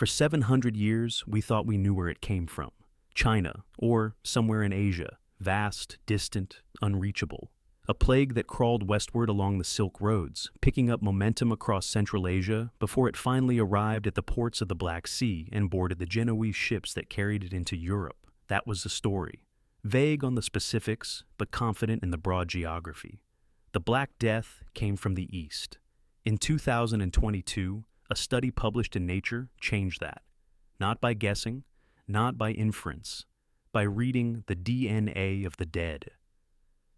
For 700 years, we thought we knew where it came from. China, or somewhere in Asia, vast, distant, unreachable. A plague that crawled westward along the Silk Roads, picking up momentum across Central Asia before it finally arrived at the ports of the Black Sea and boarded the Genoese ships that carried it into Europe. That was the story. Vague on the specifics, but confident in the broad geography. The Black Death came from the east. In 2022, a study published in Nature changed that. Not by guessing, not by inference, by reading the DNA of the dead.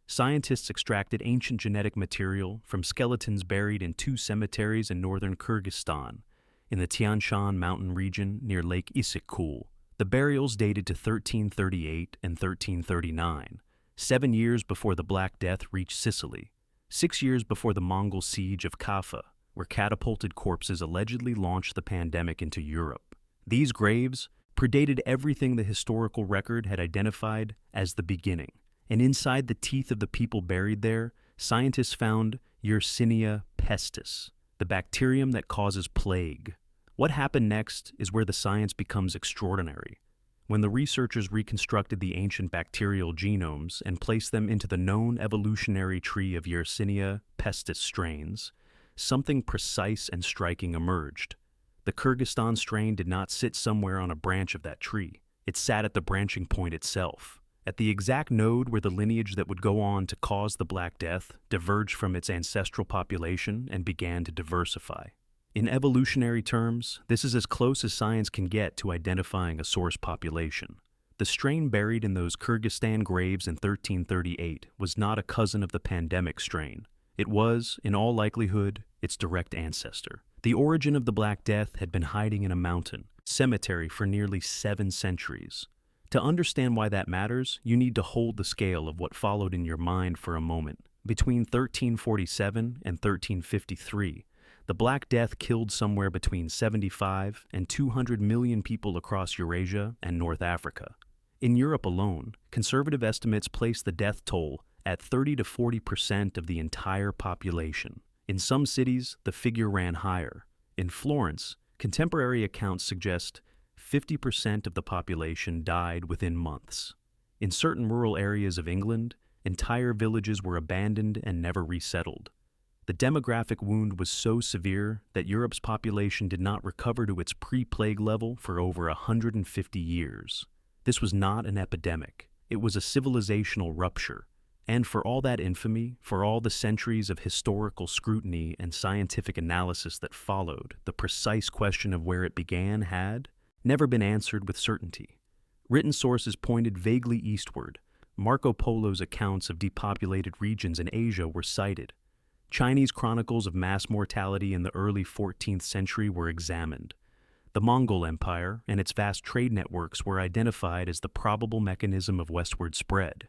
Scientists extracted ancient genetic material from skeletons buried in 2 cemeteries in northern Kyrgyzstan, in the Tian Shan mountain region near Lake Issyk-Kul. The burials dated to 1338 and 1339, 7 years before the Black Death reached Sicily, 6 years before the Mongol siege of Kaffa, where catapulted corpses allegedly launched the pandemic into Europe. These graves predated everything the historical record had identified as the beginning. And inside the teeth of the people buried there, scientists found Yersinia pestis, the bacterium that causes plague. What happened next is where the science becomes extraordinary. When the researchers reconstructed the ancient bacterial genomes and placed them into the known evolutionary tree of Yersinia pestis strains, something precise and striking emerged. The Kyrgyzstan strain did not sit somewhere on a branch of that tree. It sat at the branching point itself, at the exact node where the lineage that would go on to cause the Black Death diverged from its ancestral population and began to diversify. In evolutionary terms, this is as close as science can get to identifying a source population. The strain buried in those Kyrgyzstan graves in 1338 was not a cousin of the pandemic strain. It was, in all likelihood, its direct ancestor. The origin of the Black Death had been hiding in a mountain cemetery for nearly 7 centuries. To understand why that matters, you need to hold the scale of what followed in your mind for a moment. Between 1347 and 1353, the Black Death killed somewhere between 75 and 200 million people across Eurasia and North Africa. In Europe alone, conservative estimates place the death toll at 30 to 40% of the entire population. In some cities, the figure ran higher. In Florence, contemporary accounts suggest 50% of the population died within months. In certain rural areas of England, entire villages were abandoned and never resettled. The demographic wound was so severe that Europe's population did not recover to its pre-plague level for over 150 years. This was not an epidemic. It was a civilizational rupture. And for all that infamy, for all the centuries of historical scrutiny and scientific analysis that followed, the precise question of where it began had never been answered with certainty. Written sources pointed vaguely eastward. Marco Polo's accounts of depopulated regions in Asia were cited. Chinese chronicles of mass mortality in the early 14th century were examined. The Mongol Empire and its vast trade networks were identified as the probable mechanism of westward spread.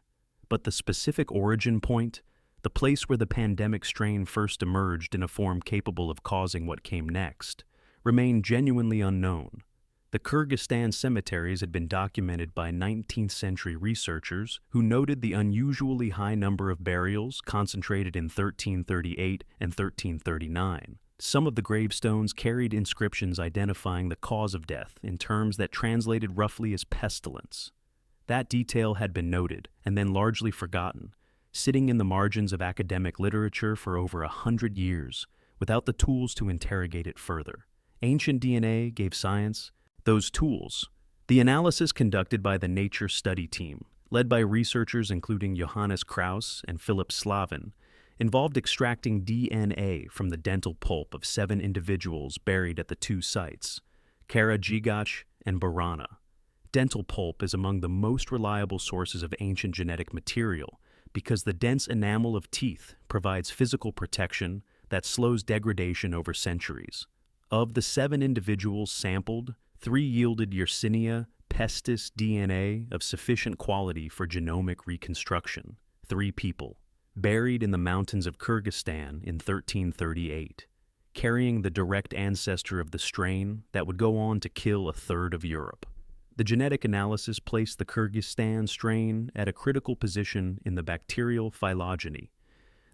But the specific origin point, the place where the pandemic strain first emerged in a form capable of causing what came next, remained genuinely unknown. The Kyrgyzstan cemeteries had been documented by 19th century researchers who noted the unusually high number of burials concentrated in 1338 and 1339. Some of the gravestones carried inscriptions identifying the cause of death in terms that translated roughly as pestilence. That detail had been noted and then largely forgotten, sitting in the margins of academic literature for over 100 years, without the tools to interrogate it further. Ancient DNA gave science those tools. The analysis conducted by the Nature Study Team, led by researchers including Johannes Krauss and Philip Slavin, involved extracting DNA from the dental pulp of 7 individuals buried at the 2 sites, Kyrgyzstan and Barana. Dental pulp is among the most reliable sources of ancient genetic material because the dense enamel of teeth provides physical protection that slows degradation over centuries. Of the 7 individuals sampled, 3 yielded Yersinia pestis DNA of sufficient quality for genomic reconstruction. 3 people, buried in the mountains of Kyrgyzstan in 1338, carrying the direct ancestor of the strain that would go on to kill a third of Europe. The genetic analysis placed the Kyrgyzstan strain at a critical position in the bacterial phylogeny.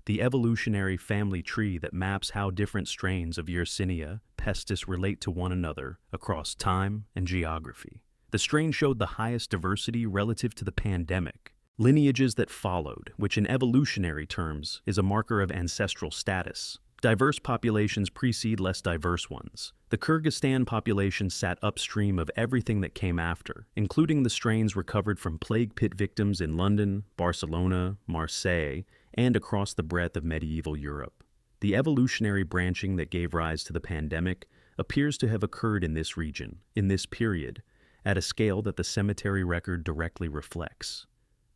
the evolutionary family tree that maps how different strains of Yersinia pestis relate to one another across time and geography. The strain showed the highest diversity relative to the pandemic. Lineages that followed, which in evolutionary terms is a marker of ancestral status. Diverse populations precede less diverse ones. The Kyrgyzstan population sat upstream of everything that came after, including the strains recovered from plague pit victims in London, Barcelona, Marseille, and across the breadth of medieval Europe. The evolutionary branching that gave rise to the pandemic appears to have occurred in this region, in this period, at a scale that the cemetery record directly reflects.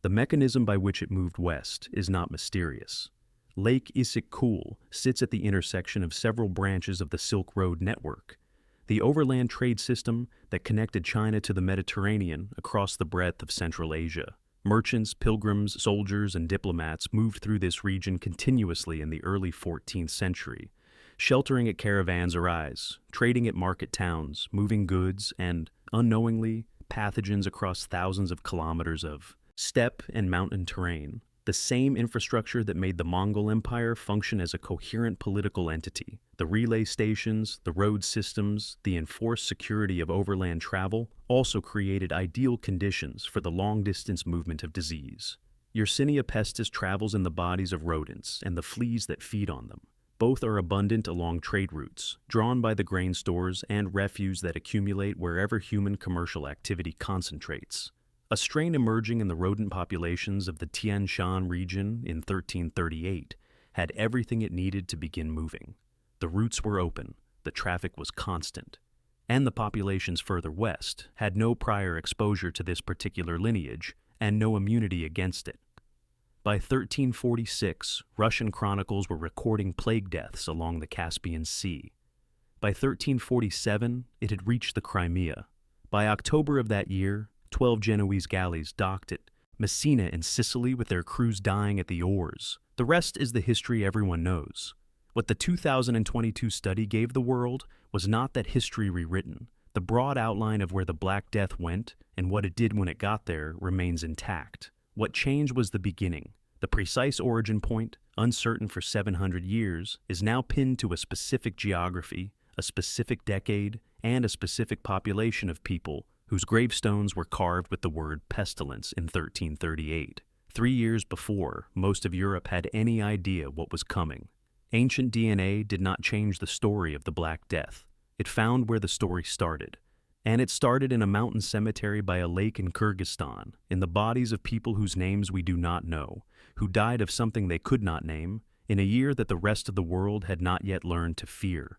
The mechanism by which it moved west is not mysterious. Lake Issyk-Kul sits at the intersection of several branches of the Silk Road network, the overland trade system that connected China to the Mediterranean across the breadth of Central Asia. Merchants, pilgrims, soldiers, and diplomats moved through this region continuously in the early 14th century, sheltering at caravans, trading at market towns, moving goods, and, unknowingly, pathogens across thousands of kilometers of steppe and mountain terrain. The same infrastructure that made the Mongol Empire function as a coherent political entity. The relay stations, the road systems, the enforced security of overland travel also created ideal conditions for the long-distance movement of disease. Yersinia pestis travels in the bodies of rodents and the fleas that feed on them. Both are abundant along trade routes, drawn by the grain stores and refuse that accumulate wherever human commercial activity concentrates. A strain emerging in the rodent populations of the Tian Shan region in 1338 had everything it needed to begin moving. The routes were open, the traffic was constant, and the populations further west had no prior exposure to this particular lineage and no immunity against it. By 1346, Russian chronicles were recording plague deaths along the Caspian Sea. By 1347, it had reached the Crimea. By October of that year, 12 Genoese galleys docked at Messina in Sicily with their crews dying at the oars. The rest is the history everyone knows. What the 2022 study gave the world was not that history rewritten. The broad outline of where the Black Death went and what it did when it got there remains intact. What changed was the beginning. The precise origin point, uncertain for 700 years, is now pinned to a specific geography, a specific decade, and a specific population of people whose gravestones were carved with the word pestilence in 1338. 3 years before, most of Europe had any idea what was coming. Ancient DNA did not change the story of the Black Death. It found where the story started. And it started in a mountain cemetery by a lake in Kyrgyzstan, in the bodies of people whose names we do not know, who died of something they could not name, in a year that the rest of the world had not yet learned to fear.